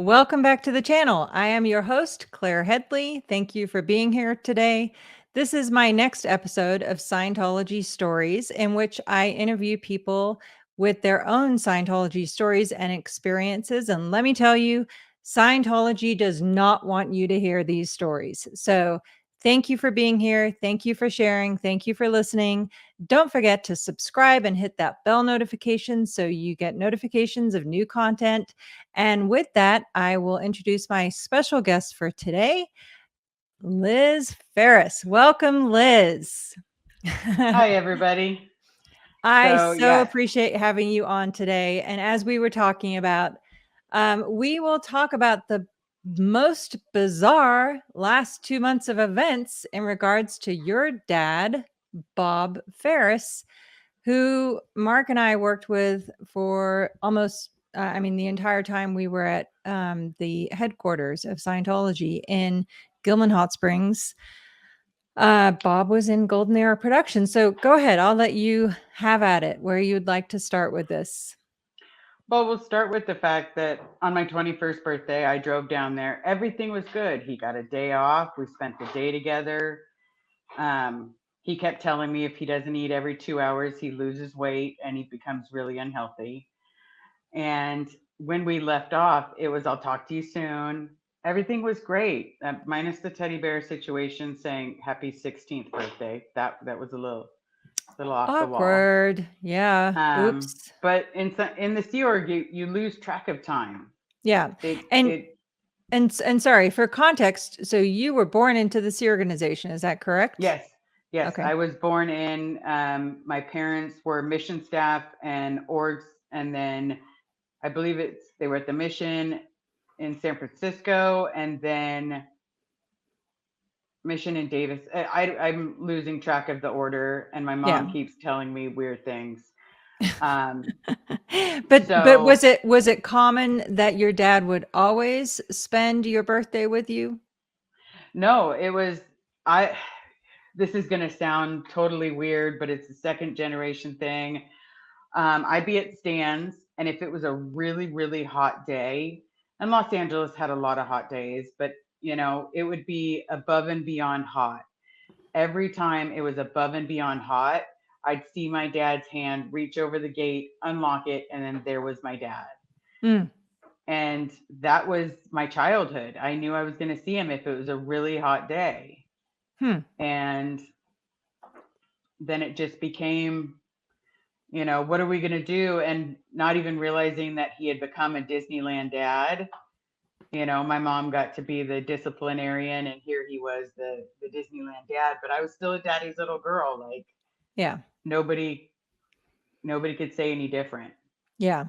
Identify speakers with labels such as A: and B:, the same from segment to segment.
A: Welcome back to the channel. I am your host, Claire Headley. Thank you for being here today. This is my next episode of Scientology Stories, in which I interview people with their own Scientology stories and experiences. And let me tell you, Scientology does not want you to hear these stories. So thank you for being here. Thank you for sharing. Thank you for listening. Don't forget to subscribe and hit that bell notification so you get notifications of new content. And with that, I will introduce my special guest for today, Liz Ferris. Welcome, Liz.
B: Hi, everybody.
A: I
B: So,
A: so
B: yeah,
A: appreciate having you on today. And as we were talking about, we will talk about the most bizarre last 2 months of events in regards to your dad, Bob Ferris, who Mark and I worked with for almost, the entire time we were at the headquarters of Scientology in Gilman Hot Springs. Bob was in Golden Era Production. So go ahead. I'll let you have at it where you'd like to start with this.
B: well, we'll start with the fact that on my 21st birthday, I drove down there. Everything was good. He got a day off. We spent the day together. He kept telling me if he doesn't eat every 2 hours, he loses weight and he becomes really unhealthy. And when we left off, it was, I'll talk to you soon. Everything was great, minus the teddy bear situation saying happy 16th birthday. That was a little off the wall.
A: Awkward. Yeah. Oops.
B: But in the Sea Org, you lose track of time.
A: Yeah.
B: It
A: And
B: it
A: and sorry for context. So you were born into this organization. Is that correct?
B: Yes, yes.
A: Okay.
B: I was born in. My parents were mission staff and orgs, and then I believe they were at the mission in San Francisco, and then mission in Davis. I'm losing track of the order, and my
A: Yeah.
B: mom keeps telling me weird things. Um,
A: But
B: so
A: was it common that your dad would always spend your birthday with you?
B: no, it was I. This is going to sound totally weird, but it's a second generation thing. I'd be at stands, and if it was a really, really hot day, and Los Angeles had a lot of hot days, but it would be above and beyond hot. Every time it was above and beyond hot, I'd see my dad's hand reach over the gate, unlock it, and then there was my dad.
A: Mm.
B: And that was my childhood. I knew I was going to see him if it was a really hot day.
A: Hmm.
B: And then it just became, what are we going to do? And not even realizing that he had become a Disneyland dad. My mom got to be the disciplinarian, and here he was, the Disneyland dad, but I was still a daddy's little girl. Like
A: Yeah.
B: nobody, nobody could say any different.
A: Yeah.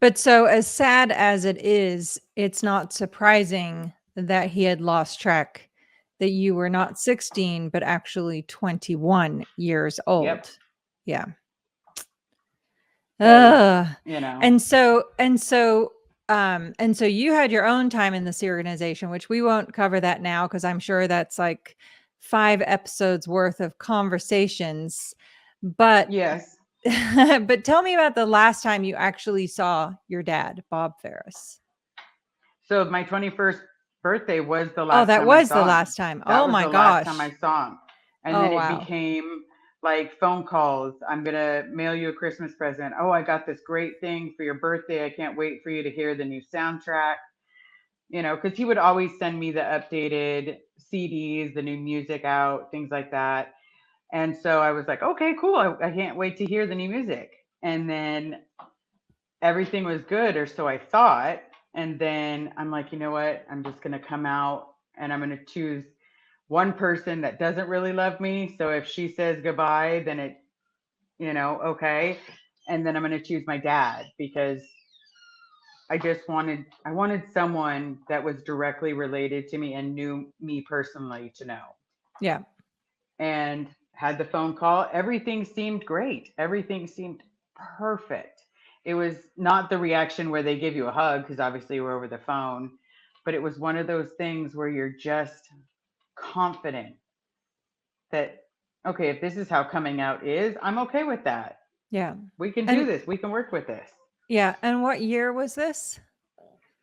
A: But so as sad as it is, it's not surprising that he had lost track, that you were not 16, but actually 21 years
B: Yep.
A: old. Yeah.
B: Because,
A: Uh,
B: you know,
A: and so you had your own time in this organization, which we won't cover that now because I'm sure that's like 5 episodes worth of conversations. But
B: yes.
A: but tell me about the last time you actually saw your dad, Bob Ferris.
B: So my 21st birthday was the
A: Oh,
B: last
A: that
B: time I
A: was the
B: saw him.
A: last time.
B: That
A: Oh
B: was
A: my
B: the last time I
A: gosh.
B: saw him. And
A: Oh
B: then it
A: wow.
B: became like phone calls. I'm going to mail you a Christmas present. Oh, I got this great thing for your birthday. I can't wait for you to hear the new soundtrack. Because he would always send me the updated CDs, the new music out, things like that. And so I was like, okay, cool. I can't wait to hear the new music. And then everything was good, or so I thought. And then I'm like, you know what? I'm just going to come out and I'm going to choose one person that doesn't really love me. So if she says goodbye, then okay. And then I'm going to choose my dad because I wanted someone that was directly related to me and knew me personally to know.
A: Yeah.
B: And had the phone call. Everything seemed great. Everything seemed perfect. It was not the reaction where they give you a hug because obviously we're over the phone, but it was one of those things where you're just confident that, okay, if this is how coming out is, I'm okay with that.
A: Yeah.
B: We can do
A: And
B: this. We can work with this.
A: yeah, and what year was this?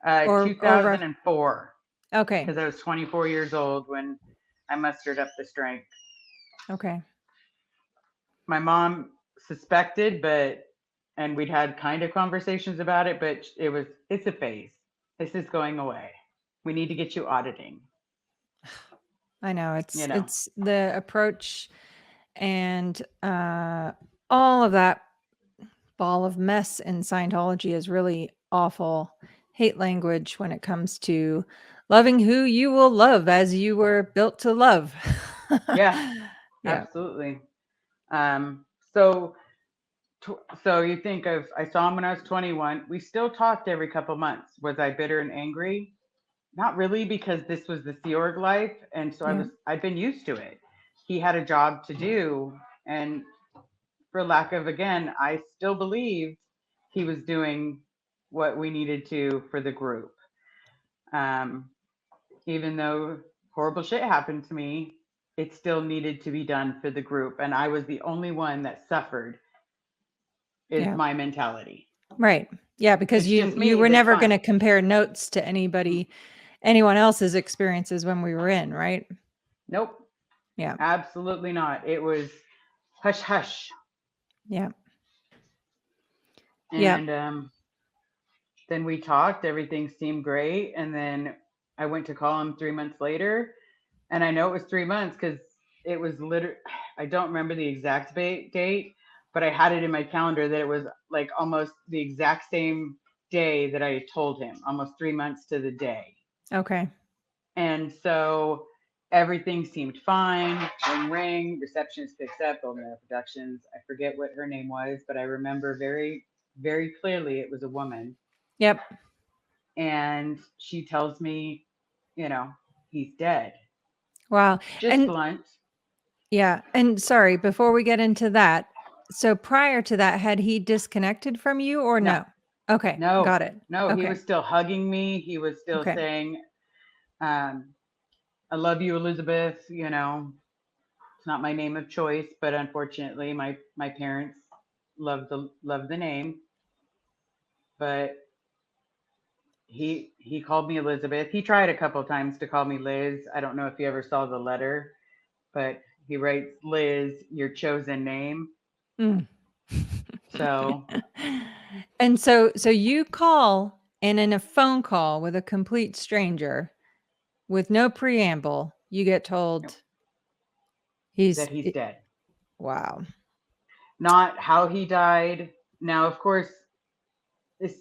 A: or rough?
B: 2004,
A: Okay.
B: because I was 24 years old when I mustered up the strength.
A: Okay.
B: My mom suspected, but and we'd had kind of conversations about it, but it's a phase. This is going away. We need to get you auditing.
A: I know
B: You know,
A: it's the approach and all of that ball of mess in Scientology is really awful. Hate language when it comes to loving who you will love as you were built to love.
B: yeah,
A: Yeah.
B: absolutely. Um, so so you think of I saw him when I was 21. We still talked every couple months. Was I bitter and angry? Not really, because this was the Sea Org life, and so
A: Yeah.
B: I'd been used to it. He had a job to do, and for lack of again, I still believed he was doing what we needed to for the group. Um, Even though horrible shit happened to me, it still needed to be done for the group, and I was the only one that suffered. Is
A: Yeah.
B: my mentality.
A: Right. Yeah, because
B: It's just
A: you
B: me.
A: were
B: That's
A: never going
B: fine.
A: to compare notes to anyone else's experiences when we were in, right?
B: Nope,
A: Yeah.
B: absolutely not. It was hush hush,
A: Yeah. Yeah.
B: and then we talked. Everything seemed great, and then I went to call him 3 months later, and I know it was 3 months because it was literally. I don't remember the exact date, but I had it in my calendar that it was like almost the exact same day that I told him, almost 3 months to the day.
A: Okay.
B: And so everything seemed fine. Ring, ring. Receptionist picks up. Golden Arrow Productions. I forget what her name was, but I remember very, very clearly it was a woman.
A: Yep.
B: And she tells me, you know, he's dead.
A: Wow.
B: Just
A: And
B: blunt.
A: yeah, and sorry, before we get into that, so prior to that, had he disconnected from you or
B: No,
A: no? Okay,
B: no,
A: got it.
B: no. He
A: Okay.
B: was still hugging me. He was still
A: Okay.
B: saying, um, I love you, Elizabeth. It's not my name of choice, but unfortunately, my parents love the name. But he called me Elizabeth. He tried a couple times to call me Liz. I don't know if you ever saw the letter, but he writes Liz, your chosen name.
A: Mm.
B: So
A: And so you call and in a phone call with a complete stranger with no preamble, you get
B: yep,
A: told
B: that he's dead.
A: wow.
B: Not how he died. Now, of course, this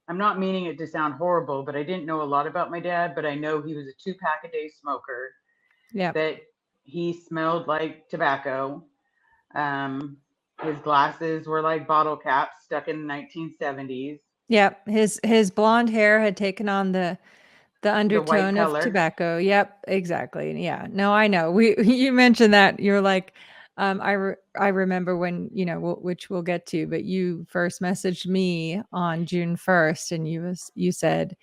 B: I'm not meaning it to sound horrible, but I didn't know a lot about my dad, but I know he was a 2 pack a day smoker,
A: Yep.
B: that he smelled like tobacco. Um, his glasses were like bottle caps stuck in the 1970s,
A: Yep. His blonde hair had taken on the
B: the white
A: undertone of
B: color.
A: tobacco. Yep, exactly. Yeah. No, I know. We you mentioned that. You're like, I remember when, which we'll get to, but you first messaged me on June 1st and you said,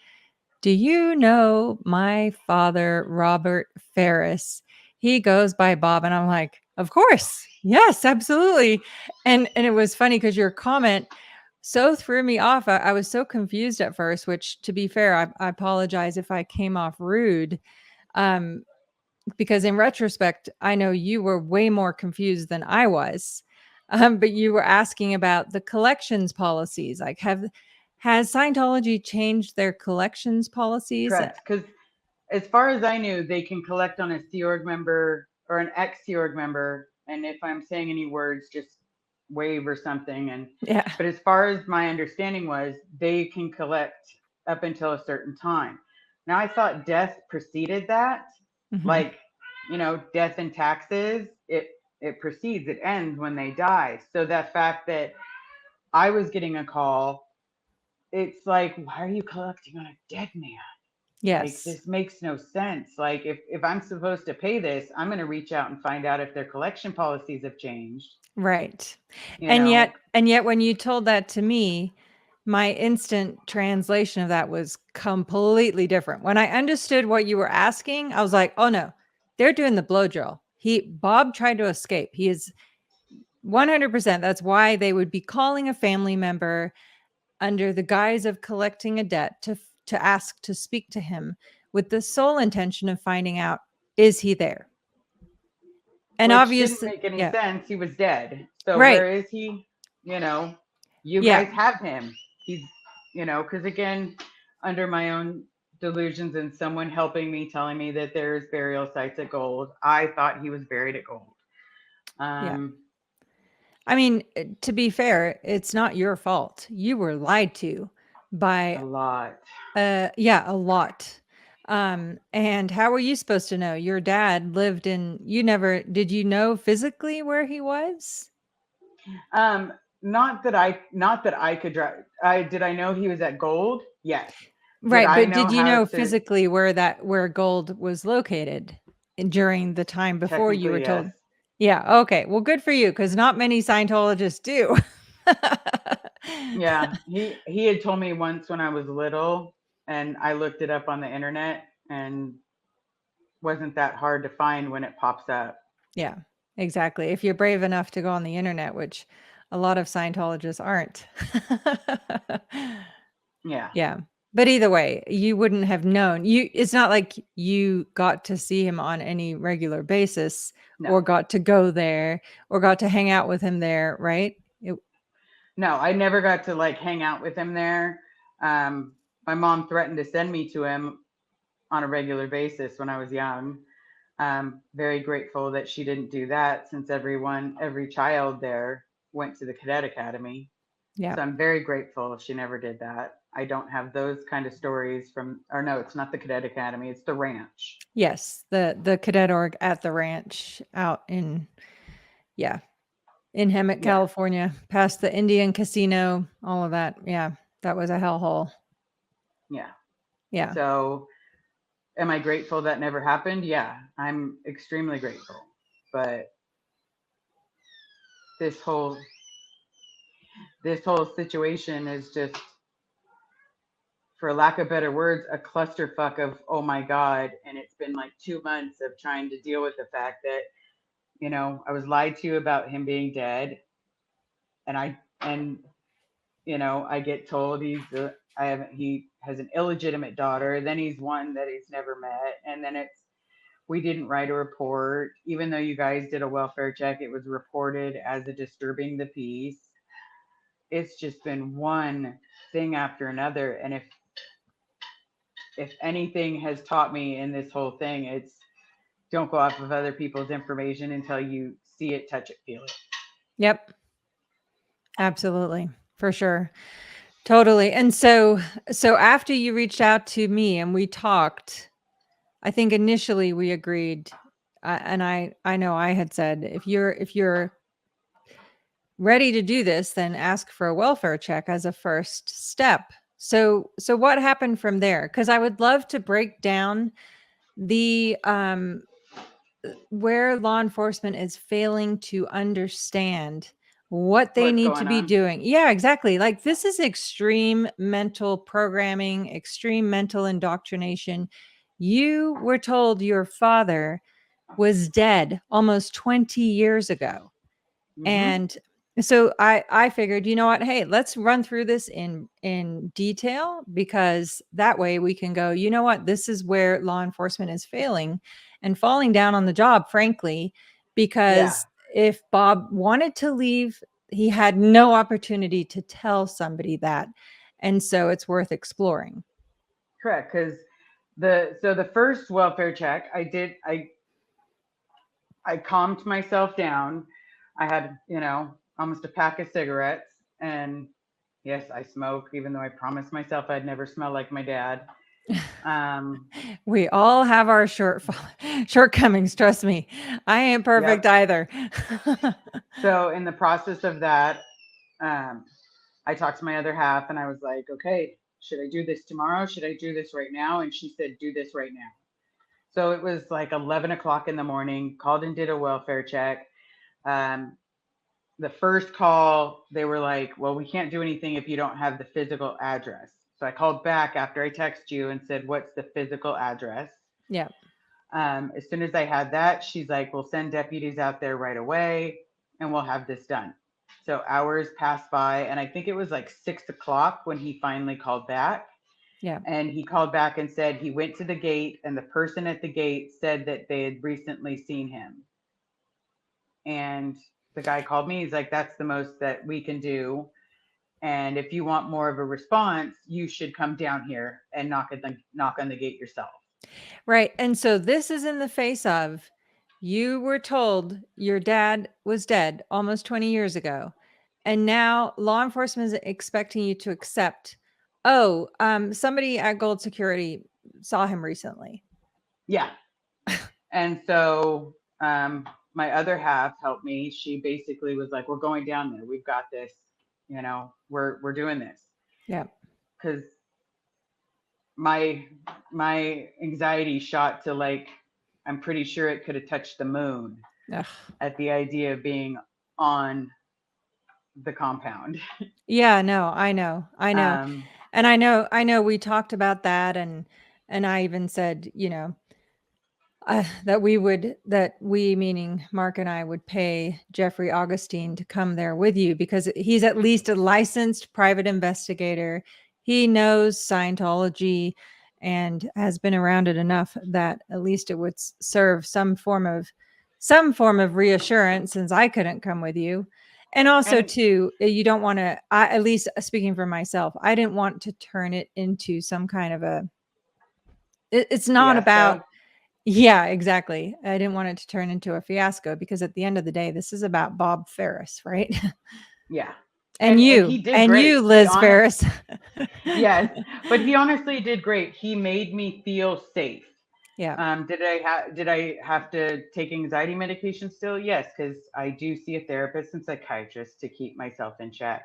A: "Do you know my father, Robert Ferris? He goes by Bob." And I'm like, "Of course. Yes, absolutely." And it was funny because your comment so threw me off. I was so confused at first, which to be fair, I apologize if I came off rude. Um, because in retrospect, I know you were way more confused than I was. But you were asking about the collections policies. Like, has Scientology changed their collections policies?
B: Correct. Because as far as I knew, they can collect on a Sea Org member or an ex Sea Org member. And if I'm saying any words, just wave or something.
A: Yeah.
B: But as far as my understanding was, they can collect up until a certain time. Now I thought death preceded that,
A: Hmm.
B: like, death and taxes. It precedes, it ends when they die. So that fact that I was getting a call, it's like, why are you collecting on a dead man? Like,
A: Yes.
B: this makes no sense. Like, if I'm supposed to pay this, I'm going to reach out and find out if their collection policies have changed,
A: Right.
B: you
A: And
B: know.
A: yet when you told that to me, my instant translation of that was completely different. When I understood what you were asking, I was like, "Oh no, they're doing the blow drill." Bob tried to escape. He is 100%. That's why they would be calling a family member under the guise of collecting a debt to ask to speak to him with the sole intention of finding out, is he there? And
B: Which didn't
A: obviously,
B: make any
A: yeah,
B: sense. He was dead. So
A: right.
B: where is he? You know, you
A: Yeah.
B: guys have him. He's, because again, under my own delusions and someone helping me, telling me that there's burial sites at Gold, I thought he was buried at Gold.
A: Yeah.
B: Um,
A: I mean, to be fair, it's not your fault. You were lied to
B: a
A: by
B: lot.
A: yeah, a lot. And how were you supposed to know? Your dad lived in you never did you know physically where he was?
B: Um, not that I could drive. I know he was at Gold? Yes. Did
A: Right,
B: I
A: but
B: know
A: did you
B: how
A: know
B: to
A: physically where gold was located during the time before you were
B: technically yes.
A: told? Yeah, okay. Well, good for you because not many Scientologists do.
B: Yeah, he had told me once when I was little, and I looked it up on the internet, and wasn't that hard to find when it pops up.
A: Yeah, exactly. If you're brave enough to go on the internet, which a lot of Scientologists aren't.
B: Yeah,
A: Yeah. But either way, you wouldn't have known. It's not like you got to see him on any regular basis
B: no,
A: or got to go there or got to hang out with him there, right?
B: no, I never got to like hang out with him there. My mom threatened to send me to him on a regular basis when I was young. Very grateful that she didn't do that since every child there went to the cadet academy.
A: Yeah.
B: So I'm very grateful she never did that. I don't have those kind of stories or no, it's not the cadet academy, it's the ranch.
A: Yes, the cadet org at the ranch out in yeah, in Hemet,
B: Yeah,
A: California, past the Indian casino, all of that. Yeah, that was a hellhole.
B: yeah.
A: Yeah.
B: So am I grateful that never happened? Yeah, I'm extremely grateful. But this whole this whole situation is just, for lack of better words, a clusterfuck of oh my god. And it's been like 2 months of trying to deal with the fact that I was lied to about him being dead, and I get told he has an illegitimate daughter. Then he's one that he's never met, and then we didn't write a report, even though you guys did a welfare check. It was reported as a disturbing the peace. It's just been one thing after another, and if anything has taught me in this whole thing, it's don't go off of other people's information until you see it, touch it, feel it.
A: Yep. Absolutely. For sure. Totally. And so after you reached out to me and we talked, I think initially we agreed and I know I had said if you're ready to do this, then ask for a welfare check as a first step. So what happened from there? Cuz I would love to break down the where law enforcement is failing to understand what they
B: What's
A: need to
B: going
A: be
B: on?
A: doing. Yeah, exactly. Like this is extreme mental programming, extreme mental indoctrination. You were told your father was dead almost 20 years ago.
B: Mm-hmm.
A: And so I figured, you know what? Hey, let's run through this in detail because that way we can go, you know what? This is where law enforcement is failing and falling down on the job, frankly,
B: Yeah,
A: because if Bob wanted to leave, he had no opportunity to tell somebody that. And so it's worth exploring.
B: correct. Because the first welfare check I did, I calmed myself down. I had, almost a pack of cigarettes. And yes, I smoke, even though I promised myself I'd never smell like my dad. Um,
A: We all have our shortcomings, trust me. I ain't perfect
B: yep.
A: either.
B: So in the process of that, um, I talked to my other half and I was like, okay, should I do this tomorrow? Should I do this right now? And she said, do this right now. So it was like 11 o'clock in the morning, called and did a welfare check. Um, the first call, they were like, well, we can't do anything if you don't have the physical address. So I called back after I texted you and said, what's the physical address?
A: Yeah.
B: As soon as I had that, she's like, we'll send deputies out there right away and we'll have this done. So hours passed by, and I think it was like 6 o'clock when he finally called back.
A: Yeah.
B: And he called back and said he went to the gate, and the person at the gate said that they had recently seen him. And the guy called me. He's like, that's the most that we can do. And if you want more of a response, you should come down here and knock on the gate yourself.
A: Right. And so this is in the face of you were told your dad was dead almost 20 years ago. And now law enforcement is expecting you to accept, oh, somebody at Gold Security saw him recently.
B: Yeah. And so my other half helped me. She basically was like, "We're going down there. We've got this. We're doing this."
A: Yeah.
B: Because my anxiety shot to, like, I'm pretty sure it could have touched the moon
A: Ugh.
B: at the idea of being on the compound.
A: Yeah, no, I know. I know.
B: um,
A: And I know we talked about that, and I even said, that we, meaning Mark and I, would pay Jeffrey Augustine to come there with you because he's at least a licensed private investigator. He knows Scientology and has been around it enough that at least it would serve some form of reassurance, since I couldn't come with you. And also
B: and
A: too, you don't want to, at least speaking for myself, I didn't want to turn it into some kind of it's not about.
B: fiasco.
A: Yeah, exactly. I didn't want it to turn into a fiasco because at the end of the day, this is about Bob Ferris, right?
B: Yeah.
A: and
B: He
A: you,
B: did
A: and
B: great.
A: you, Liz Ferris.
B: Yes, but he honestly did great. He made me feel safe.
A: Yeah,
B: Did I have to take anxiety medication still? Yes, because I do see a therapist and psychiatrist to keep myself in check.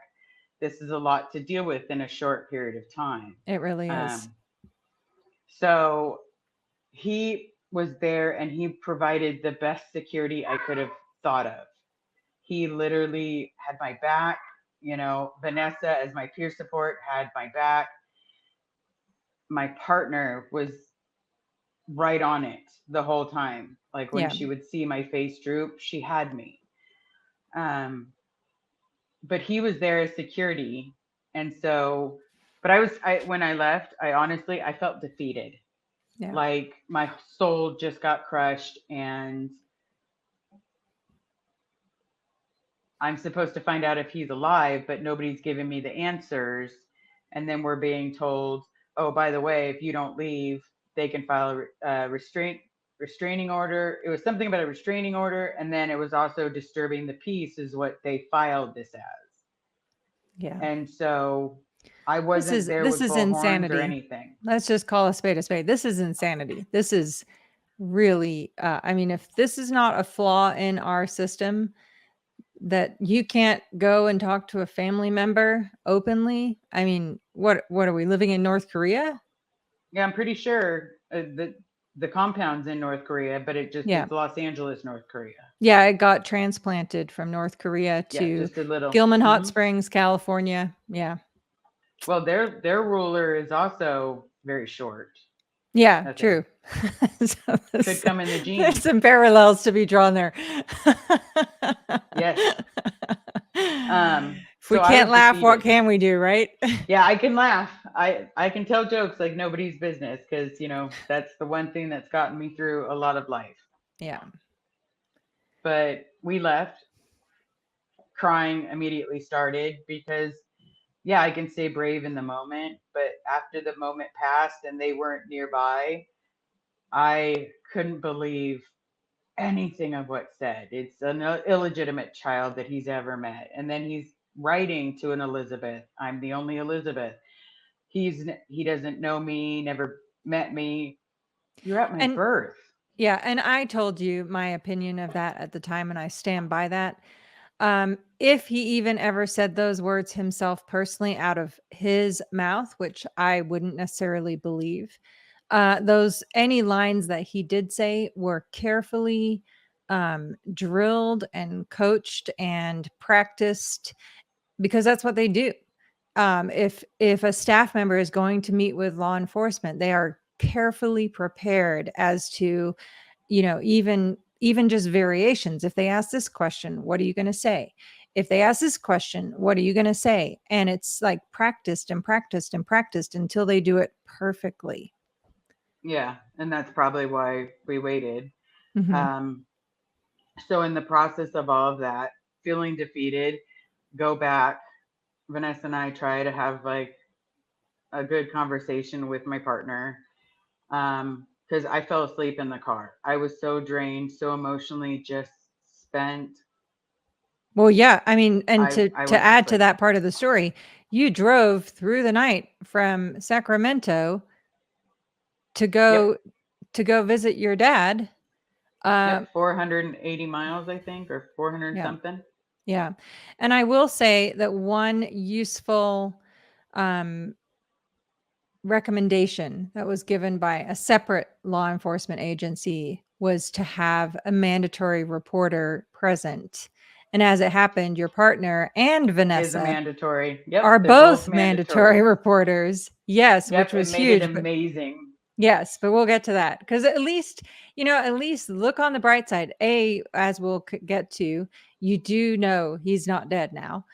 B: This is a lot to deal with in a short period of time.
A: it really is.
B: Um, so he was there and he provided the best security I could have thought of. He literally had my back. Vanessa, as my peer support, had my back. My partner was right on it the whole time. Like when
A: Yeah,
B: she would see my face droop, she had me. Um, but he was there as security. And so, but when I left, I felt defeated.
A: yeah.
B: Like my soul just got crushed, and I'm supposed to find out if he's alive, but nobody's giving me the answers. And then we're being told, oh, by the way, if you don't leave, they can file a restraining order. It was something about a restraining order, and then it was also disturbing the peace, is what they filed this as.
A: Yeah.
B: And so I
A: This
B: wasn't
A: is
B: there
A: this
B: with
A: is
B: bullhorns or
A: insanity.
B: anything.
A: Let's just call a spade a spade. This is insanity. This is really I mean, if this is not a flaw in our system, that you can't go and talk to a family member openly. I mean, what are we living in North Korea?
B: Yeah, I'm pretty sure the compound's in North Korea, but
A: Yeah.
B: it's Los Angeles, North Korea.
A: Yeah, it got transplanted from North Korea
B: Yeah,
A: to
B: just a little.
A: Gilman Hot
B: Hmm.
A: Springs, California. Yeah.
B: Well, their ruler is also very short.
A: Yeah,
B: That's a
A: true. So
B: could come in the
A: there's
B: genes.
A: some parallels to be drawn there.
B: Yes.
A: If we
B: So I
A: can't
B: was
A: laugh, what
B: defeated.
A: can we do, right?
B: Yeah, I can laugh. I can tell jokes like nobody's business, because that's the one thing that's gotten me through a lot of life.
A: Yeah.
B: But we left. Crying immediately started because, yeah, I can stay brave in the moment, but after the moment passed and they weren't nearby, I couldn't believe anything of what's said. It's an illegitimate child that he's ever met. And then he's writing to an Elizabeth. I'm the only Elizabeth. He doesn't know me, never met me. You're at my
A: And
B: birth.
A: yeah, and I told you my opinion of that at the time, and I stand by that. If he even ever said those words himself personally out of his mouth, which I wouldn't necessarily believe, those any lines that he did say were carefully drilled and coached and practiced, because that's what they do. If a staff member is going to meet with law enforcement, they are carefully prepared as to, even just variations. If they ask this question, what are you going to say? if they ask this question, what are you going to say? And it's like practiced and practiced and practiced until they do it perfectly.
B: Yeah, and that's probably why we waited.
A: Hmm.
B: Um, so in the process of all of that, feeling defeated, go back. Vanessa and I try to have like a good conversation with my partner, because I fell asleep in the car. I was so drained, so emotionally just spent.
A: Well, yeah. I mean, and
B: I
A: to
B: went to
A: add to
B: sleep.
A: that part of the story, you drove through the night from Sacramento to
B: Yep.
A: go visit your dad.
B: Yep.
A: Um,
B: 480 miles, I think, or 400
A: yeah,
B: something.
A: yeah. And I will say that one useful um, recommendation that was given by a separate law enforcement agency was to have a mandatory reporter present. And as it happened, your partner and
B: Is a
A: Vanessa
B: mandatory.
A: are
B: Yep. They're both
A: both mandatory
B: mandatory.
A: reporters. Yes, which
B: Yep. It
A: was
B: made it
A: huge. But
B: amazing.
A: yes, but we'll get to that because at least, at least look on the bright side. As we'll get to, you do know he's not dead now.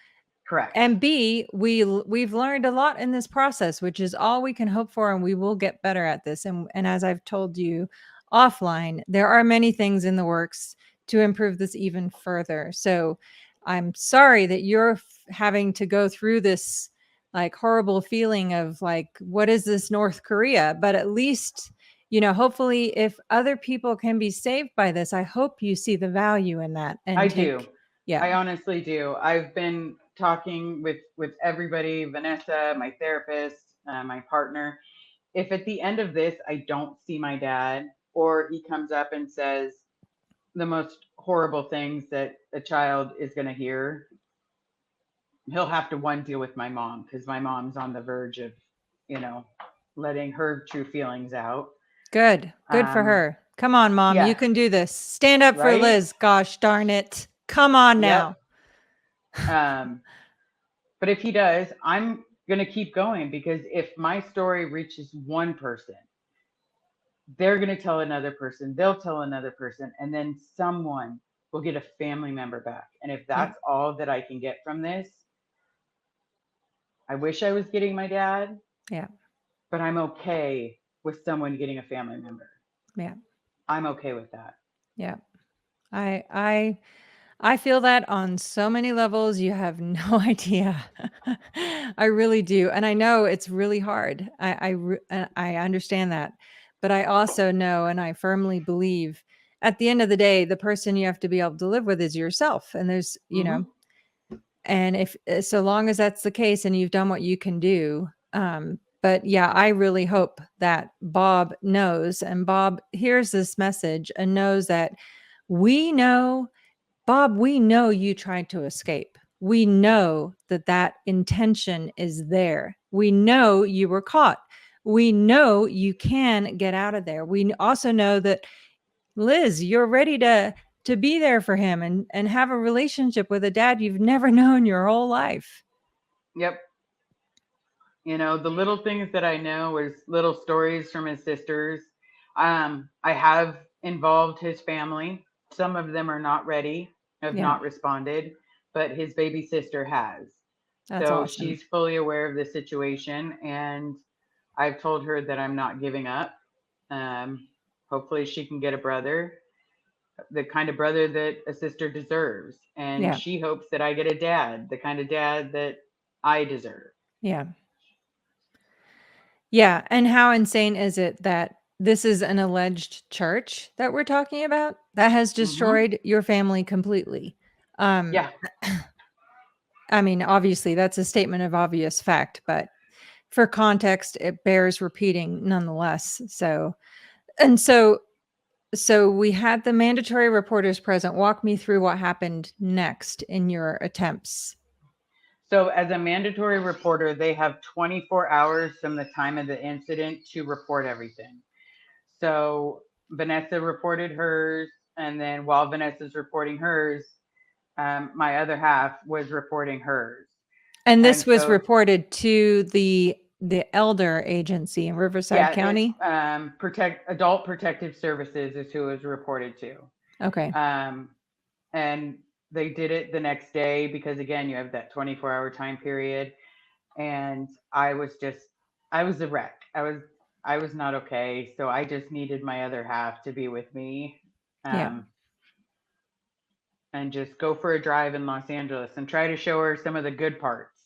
B: Correct.
A: And B, we've learned a lot in this process, which is all we can hope for, and we will get better at this. And as I've told you offline, there are many things in the works to improve this even further. So I'm sorry that you're having to go through this like horrible feeling of like, what is this North Korea? But at least, hopefully if other people can be saved by this, I hope you see the value in that
B: I
A: and
B: do.
A: take, yeah,
B: I honestly do. I've been talking with everybody, Vanessa, my therapist, my partner. If at the end of this I don't see my dad, or he comes up and says the most horrible things that a child is going to hear, he'll have to one deal with my mom because my mom's on the verge of, you know, letting her true feelings out.
A: good. Good for
B: Um,
A: her. Come on, mom. You
B: yeah,
A: can do this. Stand up for
B: right.
A: Liz. Gosh darn it. Come on
B: Yep.
A: now.
B: Um, but if he does, I'm going to keep going because if my story reaches one person, they're going to tell another person, they'll tell another person, and then someone will get a family member back. And if
A: Yeah.
B: that's all that I can get from this, I wish I was getting my dad,
A: Yeah.
B: but I'm okay with someone getting a family member.
A: Yeah.
B: I'm okay with that.
A: Yeah. I I I feel that on so many levels you have no idea. I really do. And I know it's really hard. I understand that. But I also know and I firmly believe at the end of the day the person you have to be able to live with is yourself. And there's,
B: Hmm.
A: and if so long as that's the case and you've done what you can do, but yeah, I really hope that Bob knows and Bob hears this message and knows that we know, Bob, we know you tried to escape. We know that that intention is there. We know you were caught. We know you can get out of there. We also know that Liz, you're ready to be there for him and have a relationship with a dad you've never known your whole life.
B: Yep. You know, the little things that I know is little stories from his sisters. I have involved his family. Some of them are not ready, have
A: Yeah,
B: not responded, but his baby sister has.
A: that's
B: So
A: awesome.
B: she's fully aware of the situation, and I've told her that I'm not giving up. Um, Hopefully, she can get a brother, the kind of brother that a sister deserves. And
A: Yeah,
B: she hopes that I get a dad, the kind of dad that I deserve.
A: yeah, yeah. And how insane is it that this is an alleged church that we're talking about that has
B: Hmm.
A: destroyed your family completely? Um,
B: Yeah.
A: I mean, obviously, that's a statement of obvious fact, but for context, it bears repeating nonetheless. So we had the mandatory reporters present. Walk me through what happened next in your attempts.
B: So, as a mandatory reporter, they have 24 hours from the time of the incident to report everything. So, Vanessa reported hers, and then while Vanessa's reporting hers, my other half was reporting hers.
A: And
B: And
A: this was
B: so,
A: reported to the elder agency in Riverside
B: yeah, it
A: County?
B: protect adult protective services is who it was reported to.
A: Okay.
B: Um, and they did it the next day because again, you have that 24-hour time period, and I was a wreck. I was not okay, so I just needed my other half to be with me.
A: Yeah.
B: Um, and just go for a drive in Los Angeles and try to show her some of the good parts,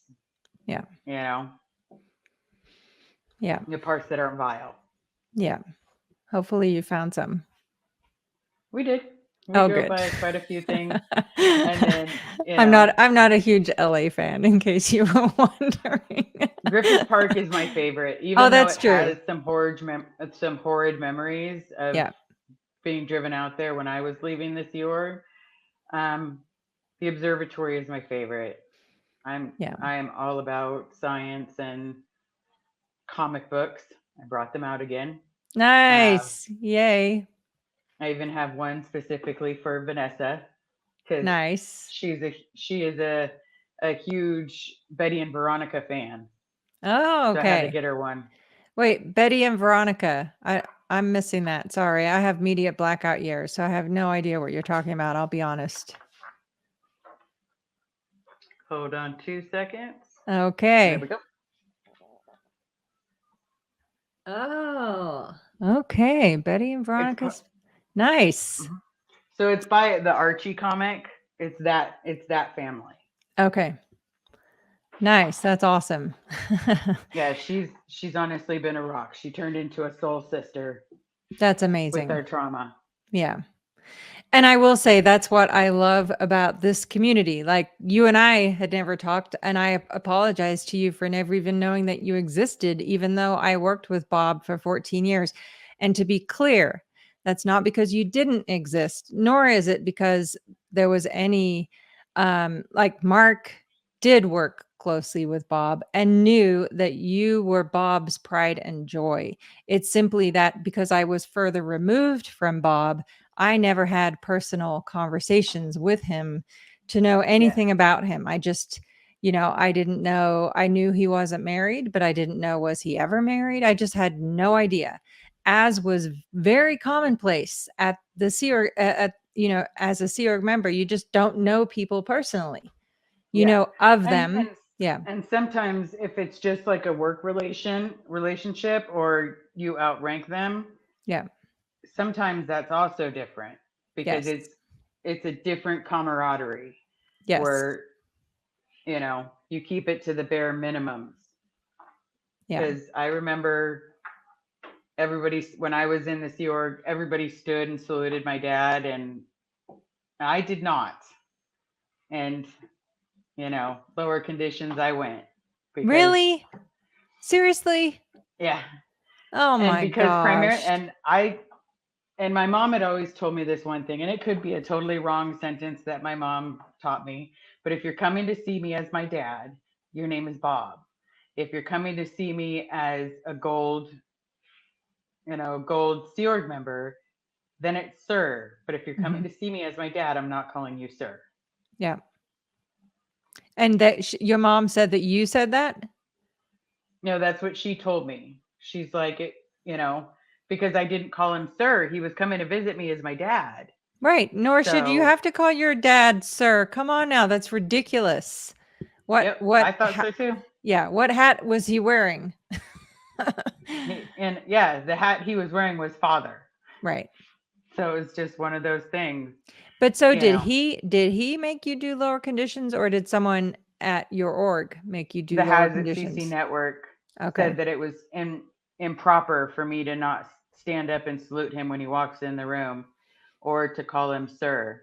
A: Yeah.
B: you know,
A: Yeah.
B: the parts that aren't vile.
A: Yeah. Hopefully you found some.
B: We did. We
A: Oh,
B: drove
A: good.
B: by quite a few things. And then,
A: I'm not a huge LA fan in case you were wondering.
B: Griffith Park is my favorite,
A: Oh,
B: even though
A: that's
B: it
A: true.
B: has some horrid memories of
A: Yeah.
B: being driven out there when I was leaving the Sea Org. Um, the observatory is my favorite.
A: Yeah.
B: I am all about science and comic books. I brought them out again. Uh,
A: Nice. Yay.
B: I even have one specifically for Vanessa because
A: Nice.
B: she is a huge Betty and Veronica fan.
A: Oh,
B: So I had to
A: okay.
B: get her one.
A: Wait, Betty and Veronica. I'm missing that. Sorry. I have media blackout years, so I have no idea what you're talking about. I'll be honest.
B: Hold on 2 seconds. There we
A: Okay.
B: go.
A: Oh, okay. Betty and
B: It's
A: Veronica's nice.
B: mhm. So it's by the Archie comic. It's that family.
A: Okay. Nice. That's awesome.
B: Yeah, she's honestly been a rock. She turned into a soul sister
A: That's
B: with
A: amazing.
B: our trauma.
A: Yeah. And I will say that's what I love about this community. Like you and I had never talked, and I apologize to you for never even knowing that you existed, even though I worked with Bob for 14 years. And to be clear, that's not because you didn't exist, nor is it because there was any, like Mark did work closely with Bob and knew that you were Bob's pride and joy. It's simply that because I was further removed from Bob, I never had personal conversations with him to know
B: Yes.
A: anything about him. I just, I didn't know. I knew he wasn't married, but I didn't know, was he ever married? I just had no idea, as was very commonplace at the Sea Org, as a Sea Org member. You just don't know people personally. You
B: Yeah.
A: know of
B: And
A: them.
B: and
A: Yeah.
B: and sometimes if it's just like a work relationship or you outrank them,
A: Yeah.
B: sometimes that's also different because
A: Yes.
B: it's a different camaraderie
A: Yes.
B: where you keep it to the bare minimums.
A: Yeah.
B: Because I remember everybody when I was in the Sea Org, everybody stood and saluted my dad, and I did not. And lower conditions I went because
A: Really? Seriously?
B: yeah,
A: Oh
B: and
A: my
B: because primary
A: gosh.
B: and my mom had always told me this one thing, and it could be a totally wrong sentence that my mom taught me, but if you're coming to see me as my dad, your name is Bob. If you're coming to see me as a gold Sea Org member, then it's sir. But if you're coming
A: Mhm.
B: to see me as my dad, I'm not calling you sir.
A: Yeah. And that your mom said that you said that?
B: That's what she told me. She's like, you know, because I didn't call him sir. He was coming to visit me as my dad.
A: Right. Nor should you
B: So,
A: have to call your dad sir. Come on now, that's ridiculous.
B: yep, I thought so too.
A: Yeah, what hat was he wearing?
B: And yeah, the hat he was wearing was father.
A: Right.
B: So it's just one of those things,
A: But so
B: you know.
A: did he make you do lower conditions, or did someone at your org make you do
B: The
A: lower
B: Has It CC
A: conditions?
B: network
A: Okay.
B: said that it was improper for me to not stand up and salute him when he walks in the room or to call him sir.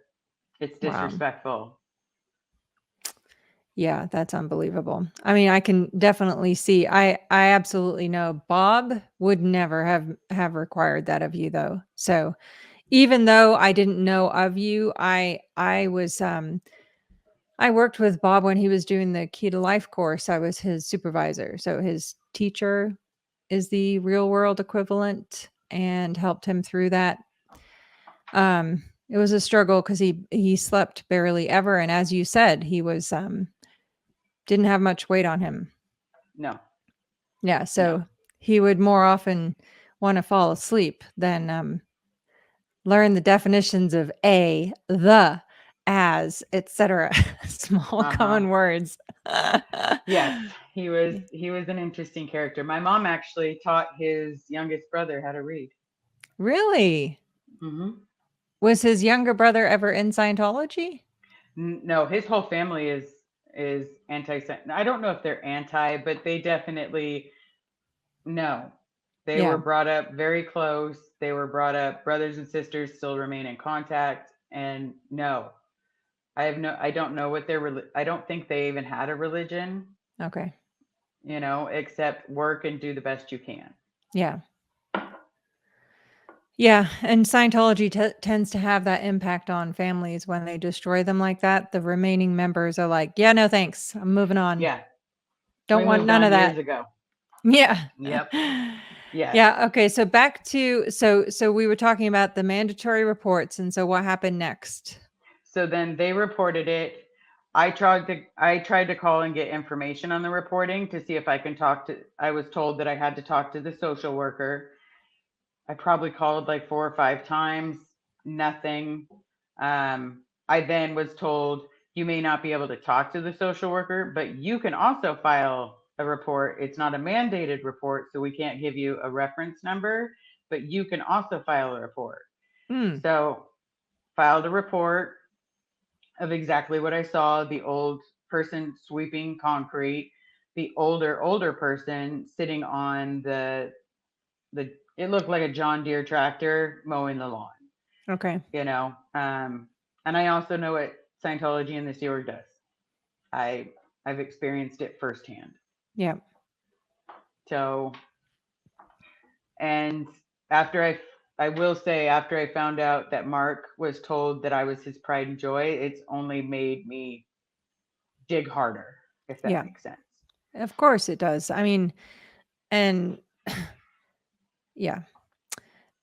B: It's
A: Wow.
B: disrespectful.
A: Yeah, that's unbelievable. I mean, I can definitely see. I absolutely know Bob would never have required that of you though. So, even though I didn't know of you, I was I worked with Bob when he was doing the Key to Life course. I was his supervisor. So his teacher is the real world equivalent, and helped him through that. It was a struggle because he slept barely ever, and as you said, he was didn't have much weight on him.
B: No,
A: Yeah,
B: no.
A: so he would more often want to fall asleep than learn the definitions of the as, etc. Small
B: Uh-huh.
A: common words.
B: Yes, he was an interesting character. My mom actually taught his youngest brother how to read.
A: Really?
B: Hmm.
A: Was his younger brother ever in Scientology?
B: No, his whole family is anti. I don't know if they're anti, but they definitely no. They were
A: Yeah.
B: brought up very close. They were brought up brothers and sisters still remain in contact. And no, I don't know what I don't think they even had a religion,
A: Okay.
B: except work and do the best you can.
A: Yeah. Yeah, and Scientology tends to have that impact on families when they destroy them like that. The remaining members are like, "Yeah, no thanks. I'm moving on.
B: Yeah,
A: Don't
B: we
A: want
B: moved
A: none of
B: on
A: that."
B: years ago.
A: Yeah.
B: Yep. Yes.
A: Yeah, okay, so back to so we were talking about the mandatory reports, and so what happened next?
B: So then they reported it. I tried to call and get information on the reporting to see if I can talk to I was told that I had to talk to the social worker. I probably called like 4 or 5 times, nothing. I then was told you may not be able to talk to the social worker, but you can also file a report. It's not a mandated report, so we can't give you a reference number, but you can also file a report.
A: Hmm,
B: So filed a report of exactly what I saw, the old person sweeping concrete, the older person sitting on the it looked like a John Deere tractor mowing the lawn,
A: okay.
B: you know. And I also know what Scientology and the Sea Org does. I I've experienced it firsthand.
A: Yeah,
B: So, and after I will say after I found out that Mark was told that I was his pride and joy, it's only made me dig harder, if that
A: yeah.
B: makes sense.
A: Of course it does. I mean, and yeah.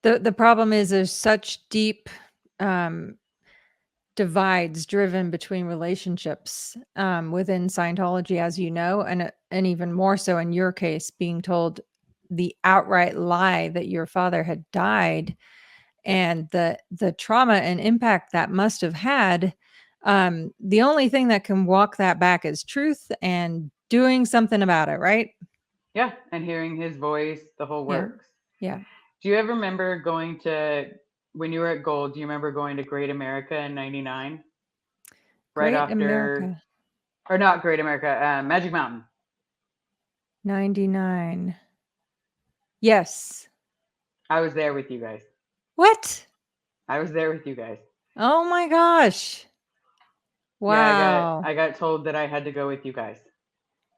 A: The problem is there's such deep, um divides driven between relationships within Scientology, as you know, and even more so in your case, being told the outright lie that your father had died and the trauma and impact that must have had. The only thing that can walk that back is truth and doing something about it, right?
B: Yeah, and hearing his voice, the whole
A: Yeah,
B: works.
A: yeah.
B: Do you ever remember going to when you were at Gold? Do you remember going to Great America in '99? Right
A: Great
B: after,
A: America
B: or not Great America, Magic Mountain.
A: 99. Yes.
B: I was there with you guys.
A: What?
B: I was there with you guys.
A: Oh my gosh.
B: Yeah, I got
A: Wow.
B: I got told that I had to go with you guys.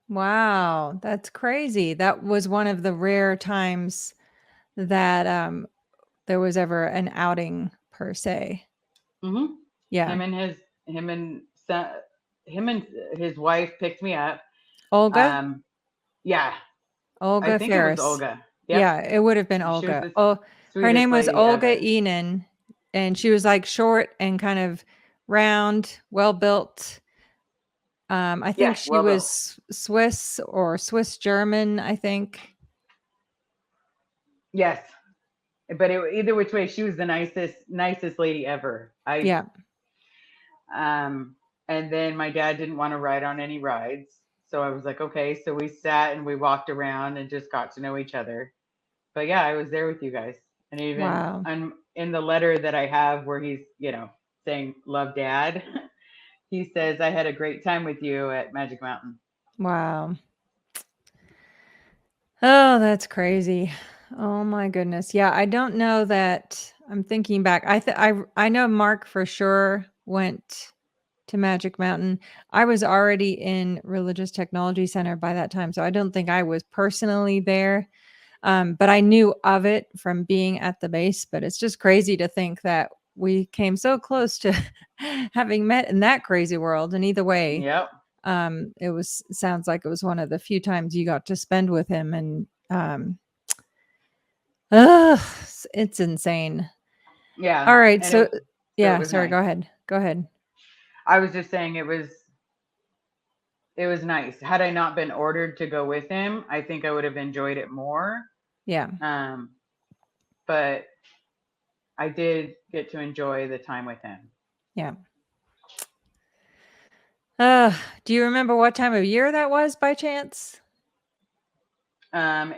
A: Wow, that's crazy. That was one of the rare times that, there was ever an outing per se.
B: Hmm.
A: Yeah.
B: Him and his him and son, him and his wife picked me up.
A: Olga?
B: Um, yeah, I
A: Olga
B: think it was
A: Ferris.
B: Olga. Yep,
A: Yeah, it would have been
B: she was
A: Olga.
B: the
A: Oh, her name
B: sweetest
A: was
B: lady
A: Olga
B: ever.
A: Enan, and she was, like, short and kind of round, well-built. I
B: Yeah,
A: think she
B: well built.
A: was Swiss or Swiss German, I think.
B: Yes, but either which way, she was the nicest lady ever. I
A: Yeah.
B: and then my dad didn't want to ride on any rides, so I was like, okay. So we sat and we walked around and just got to know each other. But yeah, I was there with you guys, and even
A: Wow.
B: I'm in the letter that I have where he's saying love dad. He says I had a great time with you at Magic Mountain.
A: Wow. Oh, that's crazy. Oh my goodness. Yeah, I don't know that I'm thinking back. I know Mark for sure went to Magic Mountain. I was already in Religious Technology Center by that time, so I don't think I was personally there. But I knew of it from being at the base, but it's just crazy to think that we came so close to having met in that crazy world. And either way,
B: Yep.
A: sounds like it was one of the few times you got to spend with him, and ugh, it's insane.
B: Yeah,
A: All right,
B: and
A: so
B: it
A: yeah,
B: was
A: sorry,
B: nice.
A: go ahead. Go ahead.
B: I was just saying it was nice. Had I not been ordered to go with him, I think I would have enjoyed it more.
A: Yeah.
B: Um, but I did get to enjoy the time with him.
A: Yeah. Do you remember what time of year that was by chance?
B: Um,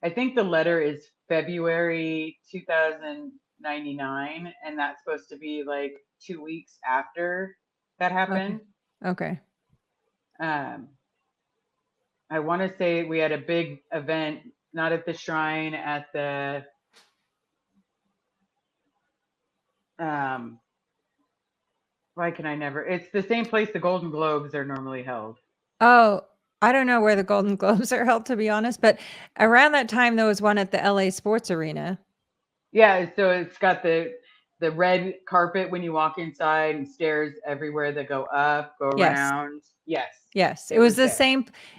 B: I think the letter is February 2099, and that's supposed to be like 2 weeks after that
A: Okay.
B: happened.
A: Okay.
B: Um, I want to say we had a big event, not at the shrine, at the um, why can I never? It's the same place the Golden Globes are normally held.
A: Oh, I don't know where the Golden Globes are held, to be honest, but around that time there was one at the LA Sports Arena.
B: Yeah, so it's got the red carpet when you walk inside and stairs everywhere that go up, go
A: Yes.
B: around. Yes,
A: Yes.
B: it was there.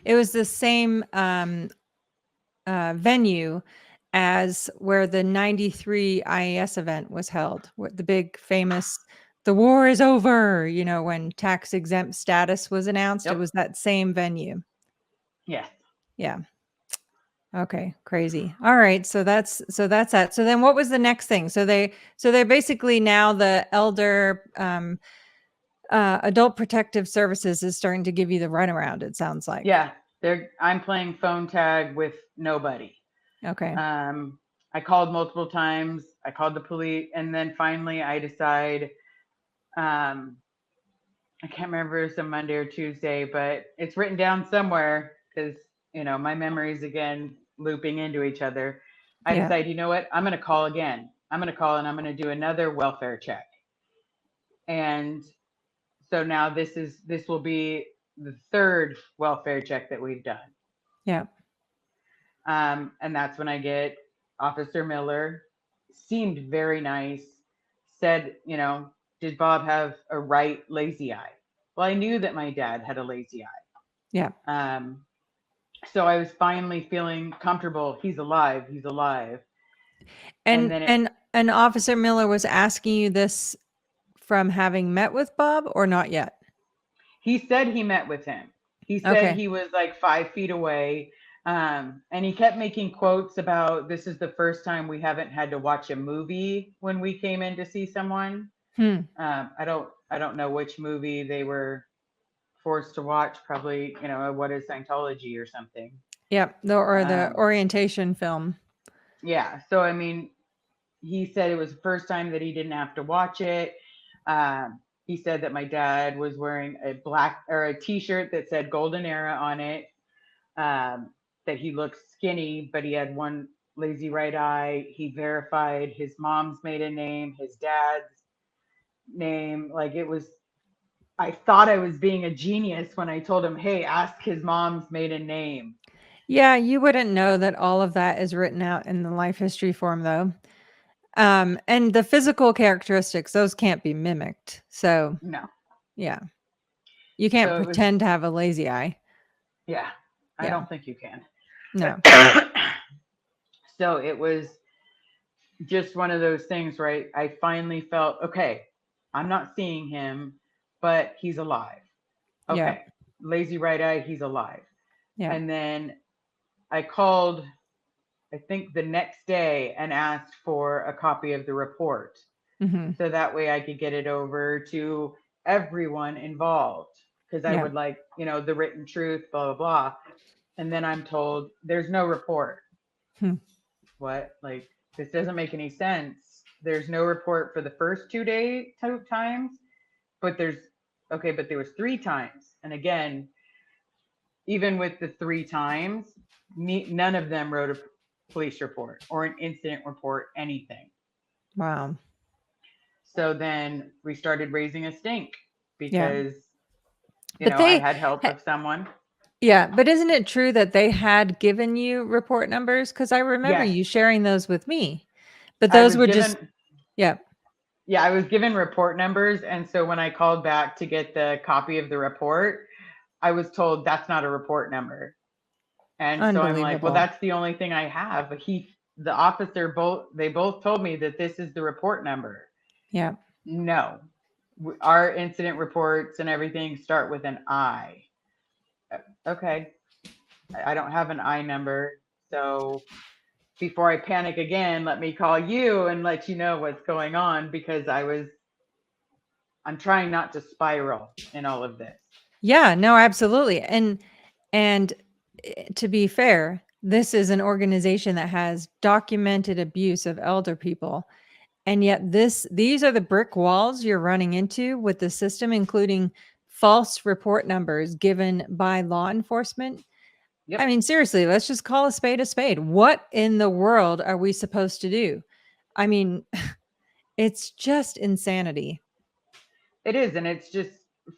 A: It was the same venue as where the 93 IAS event was held. The big famous "The war is over," when tax exempt status was announced, it
B: Yep.
A: was that same venue.
B: Yes.
A: Yeah. Okay, crazy. All right, so that's that. So then what was the next thing? So they're basically now the elder adult protective services is starting to give you the runaround, it sounds like.
B: Yeah. I'm playing phone tag with nobody.
A: Okay.
B: Um, I called multiple times. I called the police, and then finally I decide. Um, I can't remember if it was a Monday or Tuesday, but it's written down somewhere because my memories again looping into each other. I
A: Yeah.
B: decide, you know what? I'm going to call again. I'm going to call and I'm going to do another welfare check. And so now this will be the third welfare check that we've done.
A: Yeah.
B: And that's when I get Officer Miller. Seemed very nice. Said, did Bob have a right lazy eye? Well, I knew that my dad had a lazy
A: Yeah.
B: eye. So I was finally feeling comfortable. He's alive. He's alive. And
A: And
B: then
A: and Officer Miller was asking you this from having met with Bob or not yet?
B: he said he met with him. He said
A: Okay.
B: he was like 5 feet away. And he kept making quotes about this is the first time we haven't had to watch a movie when we came in to see someone.
A: Hmm.
B: I don't know which movie they were forced to watch. Probably, what is Scientology or something.
A: Yep. The
B: Um,
A: orientation film.
B: yeah. So I mean, he said it was the first time that he didn't have to watch it. He said that my dad was wearing a black or a T-shirt that said "Golden Era" on it. Um, that he looked skinny, but he had one lazy right eye. He verified his mom's maiden name, his dad's name. Like it was I thought I was being a genius when I told him, "Hey, ask his mom's maiden name."
A: Yeah, you wouldn't know that all of that is written out in the life history form though. And the physical characteristics, those can't be mimicked. So,
B: No.
A: yeah. You can't
B: So it was,
A: pretend to have a lazy eye.
B: yeah, I
A: Yeah.
B: don't think you can.
A: No.
B: So it was just one of those things, right? I finally felt, okay, I'm not seeing him, but he's alive.
A: Yeah.
B: Okay. Lazy right eye, he's alive.
A: Yeah.
B: And then I called, I think the next day and asked for a copy of the report.
A: Mhm.
B: So that way I could get it over to everyone involved because I
A: Yeah.
B: would like, the written truth, blah, blah, blah. And then I'm told there's no report.
A: Hmm.
B: What? Like, this doesn't make any sense. There's no report for the first 2 times, but okay, but there was 3 times. And again, even with the 3 times, none of them wrote a police report or an incident report, anything.
A: Wow.
B: So then we started raising a stink
A: Yeah.
B: because,
A: But
B: I
A: they
B: had help
A: ha
B: of someone.
A: yeah, but isn't it true that they had given you report numbers? Because I remember
B: Yes,
A: you sharing those with me. But
B: I
A: those
B: was
A: would just
B: given,
A: yeah.
B: yeah, I was given report numbers. And so when I called back to get the copy of the report, I was told that's not a report number. And so I'm like, well,
A: Unbelievable.
B: that's the only thing I have. But the officer, they both told me that this is the report number.
A: Yeah.
B: No, our incident reports and everything start with an I. Okay, I don't have an I number. So before I panic again, let me call you and let you know what's going on because I'm trying not to spiral in all of this.
A: Yeah, no, absolutely. And to be fair, this is an organization that has documented abuse of elder people. And yet these are the brick walls you're running into with the system, including false report numbers given by law enforcement. I
B: Yep,
A: mean, seriously, let's just call a spade a spade. What in the world are we supposed to do? I mean, it's just insanity.
B: it is. And it's just,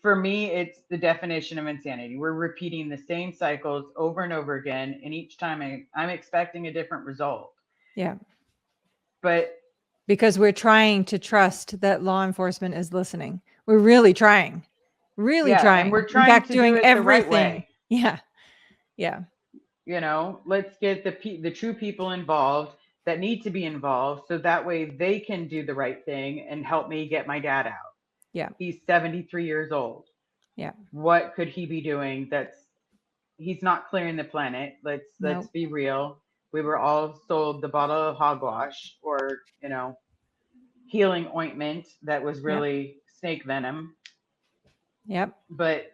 B: for me, it's the definition of insanity. We're repeating the same cycles over and over again. And each time I'm expecting a different result.
A: Yeah.
B: But
A: Because we're trying to trust that law enforcement is listening. We're really trying. Really
B: yeah, and
A: trying.
B: we're
A: In
B: trying
A: fact,
B: to do
A: doing
B: it the right
A: everything.
B: way.
A: Yeah. Yeah.
B: Let's get the true people involved that need to be involved so that way they can do the right thing and help me get my dad out.
A: Yeah.
B: He's 73 years old.
A: Yeah.
B: What could he be doing? That's He's not clearing the planet. Let's
A: No.
B: be real. We were all sold the bottle of hogwash, or healing ointment that was
A: Yep.
B: really snake venom,
A: Yep.
B: but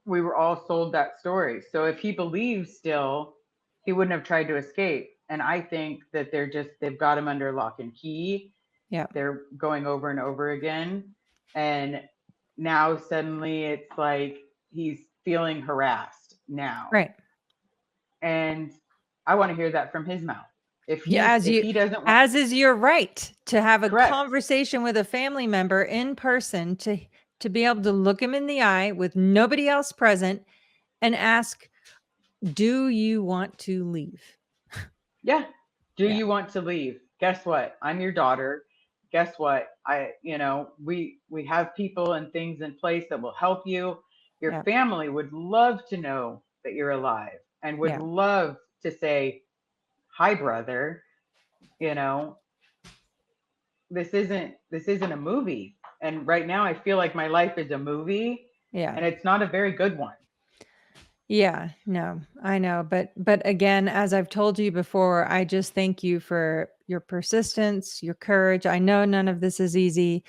B: we were all sold that story. So if he believes still, he wouldn't have tried to escape. And I think that they've got him under lock and key.
A: Yep.
B: They're going over and over again. And now suddenly it's like he's feeling harassed now.
A: Right.
B: And I want to hear that from his mouth.
A: Yeah,
B: If he doesn't want,
A: as is your right to have a
B: correct.
A: conversation with a family member in person, to be able to look him in the eye with nobody else present and ask, "Do you want to leave?"
B: Yeah. Do
A: Yeah.
B: you want to leave? Guess what? I'm your daughter. Guess what? We have people and things in place that will help you. Your
A: Yeah.
B: family would love to know that you're alive and would
A: Yeah.
B: love to say, "Hi, brother." You know, this isn't a movie. And right now I feel like my life is a movie,
A: Yeah.
B: and it's not a very good one.
A: Yeah, no, I know. But again, as I've told you before, I just thank you for your persistence, your courage. I know none of this is easy.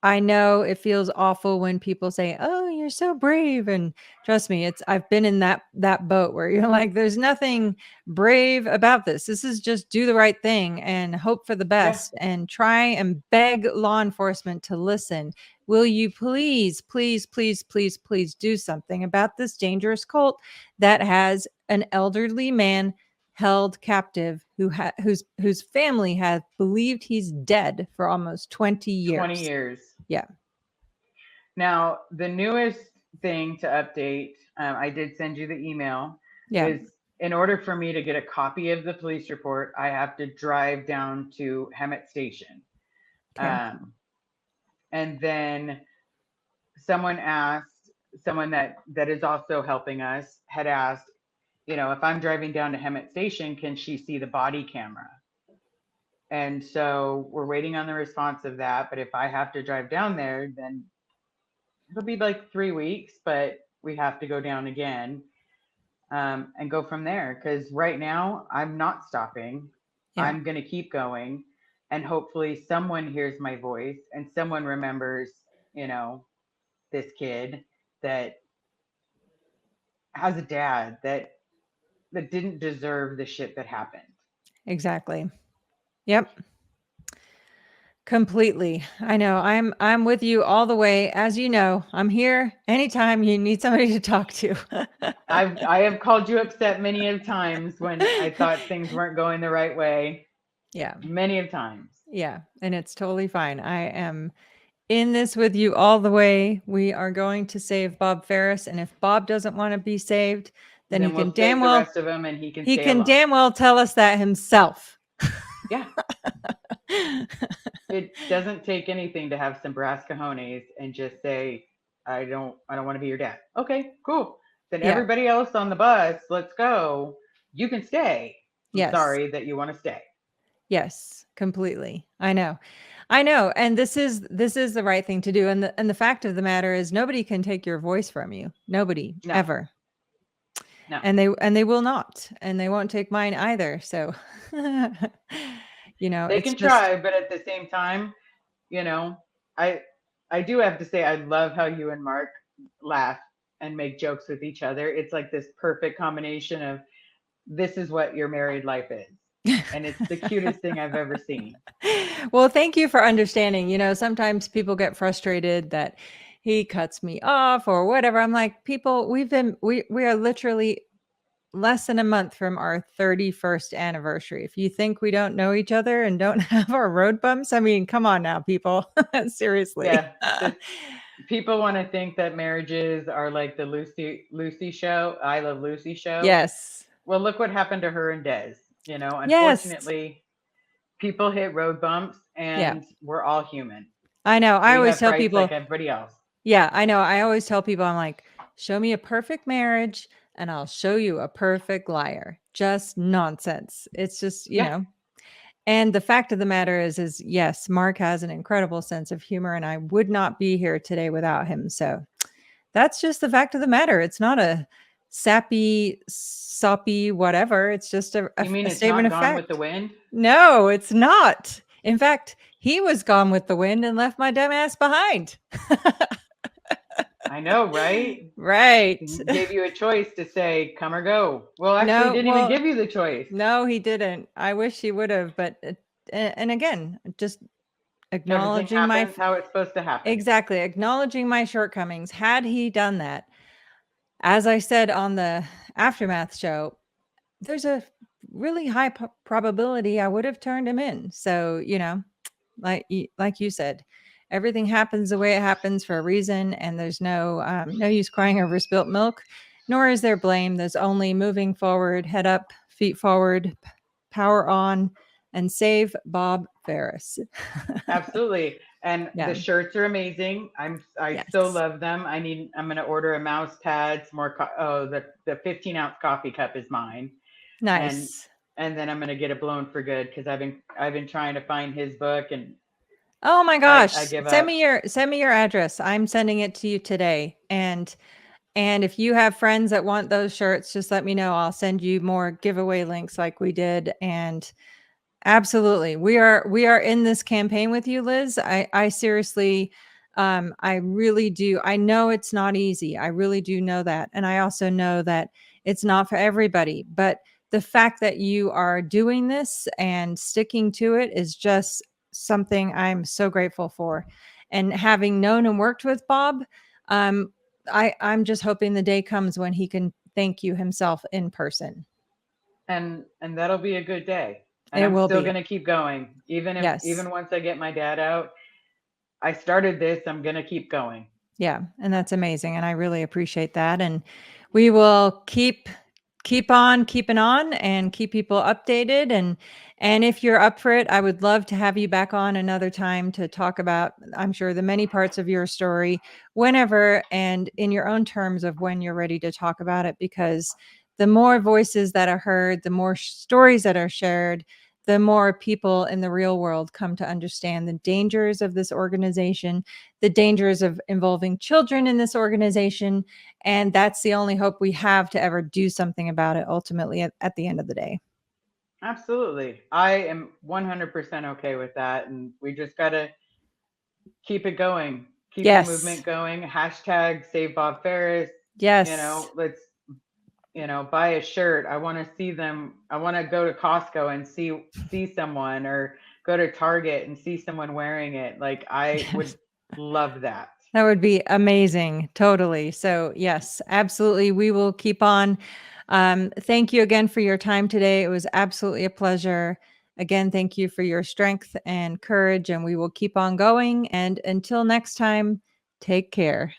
A: I know it feels awful when people say, "Oh, you're so brave." And trust me, I've been in that boat where you're like, there's nothing brave about this. This is just do the right thing and hope for the
B: Yeah.
A: best and try and beg law enforcement to listen. Will you please, please, please, please, please do something about this dangerous cult that has an elderly man held captive whose family has believed he's dead for almost 20
B: 20
A: years.
B: years.
A: Yeah.
B: Now, the newest thing to update, I did send you the email,
A: Yeah.
B: is in order for me to get a copy of the police report, I have to drive down to Hemet Station.
A: Okay.
B: And then someone asked, someone that is also helping us had asked, if I'm driving down to Hemet Station, can she see the body camera? And so we're waiting on the response of that. But if I have to drive down there, then it'll be like 3 weeks, but we have to go down again, and go from there. Because right now, I'm not stopping.
A: Yeah.
B: I'm going to keep going. And hopefully, someone hears my voice and someone remembers, you know, this kid that has a dad that didn't deserve the shit that happened.
A: Exactly. Yep. Completely. I know. I'm with you all the way. As you know, I'm here anytime you need somebody to talk to.
B: I have called you upset many of times when I thought things weren't going the right way.
A: Yeah.
B: Many of times.
A: Yeah. And it's totally fine. I am in this with you all the way. We are going to save Bob Ferris. And if Bob doesn't want to be saved, then
B: Then we'll save the rest of them and
A: he can
B: alone.
A: damn well tell us that himself.
B: Yeah. It doesn't take anything to have some brass cojones and just say, I don't want to be your dad. Okay, cool. Then
A: Yeah.
B: everybody else on the bus, let's go. You can stay. I'm
A: Yes.
B: sorry that you want to stay.
A: Yes, completely. I know. I know. And this is the right thing to do. And the fact of the matter is nobody can take your voice from you. Nobody
B: No,
A: ever.
B: no.
A: And they will not. And they won't take mine either. So
B: They
A: it's
B: can
A: just
B: try, but at the same time, you know, I I do have to say, I love how you and Mark laugh and make jokes with each other. It's like this perfect combination of this is what your married life is. And it's the cutest thing I've ever seen.
A: Well, thank you for understanding. Sometimes people get frustrated that he cuts me off or whatever. I'm like, people, we are literally less than a month from our 31st anniversary. If you think we don't know each other and don't have our road bumps, I mean, come on now, people. Seriously.
B: Yeah, this people want to think that marriages are like the Lucy show, I Love Lucy show.
A: Yes.
B: Well, look what happened to her and Des.
A: Yes.
B: Unfortunately, people hit road bumps
A: Yeah.
B: and we're all human.
A: I know. I
B: We
A: always
B: have
A: tell
B: frights like
A: people,
B: everybody else.
A: yeah, I know. I always tell people, I'm like, show me a perfect marriage and I'll show you a perfect liar. Just nonsense. It's just,
B: Yeah,
A: and the fact of the matter is yes, Mark has an incredible sense of humor and I would not be here today without him. So that's just the fact of the matter. It's not a sappy, soppy, whatever. It's just
B: you mean
A: a
B: it's
A: statement
B: not
A: of
B: Gone with the
A: fact.
B: Wind?
A: No, it's not. In fact, he was gone with the wind and left my dumb ass behind.
B: I know, right?
A: Right.
B: He gave you a choice to say come or go. Well, actually,
A: No,
B: didn't even
A: well,
B: give you the choice.
A: no, he didn't. I wish he would have, but and again, just
B: Everything
A: acknowledging
B: happens how it's supposed to happen.
A: exactly, acknowledging my shortcomings. Had he done that, as I said on the aftermath show, there's a really high probability I would have turned him in. So, like you said, everything happens the way it happens for a reason, and there's no use crying over spilt milk, nor is there blame. There's only moving forward, head up, feet forward, power on, and save Bob Ferris.
B: Absolutely. And the
A: Yeah.
B: shirts are amazing. I so
A: Yes.
B: love them. I'm going to order a mouse pad, some more oh, the 15-ounce coffee cup is mine. And
A: Nice.
B: and then I'm going to get it blown for good cuz I've been trying to find his book and
A: Oh my
B: I
A: gosh.
B: give
A: Send
B: up.
A: me your address. I'm sending it to you today. And if you have friends that want those shirts, just let me know. I'll send you more giveaway links like we did. And absolutely. We are in this campaign with you, Liz. I seriously I really do. I know it's not easy. I really do know that. And I also know that it's not for everybody, but the fact that you are doing this and sticking to it is just something I'm so grateful for. And having known and worked with Bob, um I'm just hoping the day comes when he can thank you himself in person.
B: And that'll be a good day. And
A: It
B: I'm
A: will
B: still
A: be.
B: going to keep going
A: Yes.
B: even once I get my dad out. I started this, I'm going to keep going.
A: Yeah, and that's amazing, and I really appreciate that, and we will keep on keeping on and keep people updated, and if you're up for it, I would love to have you back on another time to talk about, I'm sure, the many parts of your story whenever and in your own terms of when you're ready to talk about it, because the more voices that are heard, the more stories that are shared, the more people in the real world come to understand the dangers of this organization, the dangers of involving children in this organization. And that's the only hope we have to ever do something about it ultimately at the end of the day.
B: Absolutely. I am 100% okay with that. And we just got to keep it going, keep the
A: Yes.
B: movement going. Hashtag save Bob Ferris.
A: Yes.
B: Let's, buy a shirt. I want to see them. I want to go to Costco and see someone or go to Target and see someone wearing it. Like I would
A: Yes.
B: love that.
A: That would be amazing. Totally. So, yes, absolutely. We will keep on. Thank you again for your time today. It was absolutely a pleasure. Again, thank you for your strength and courage, and we will keep on going. And until next time, take care.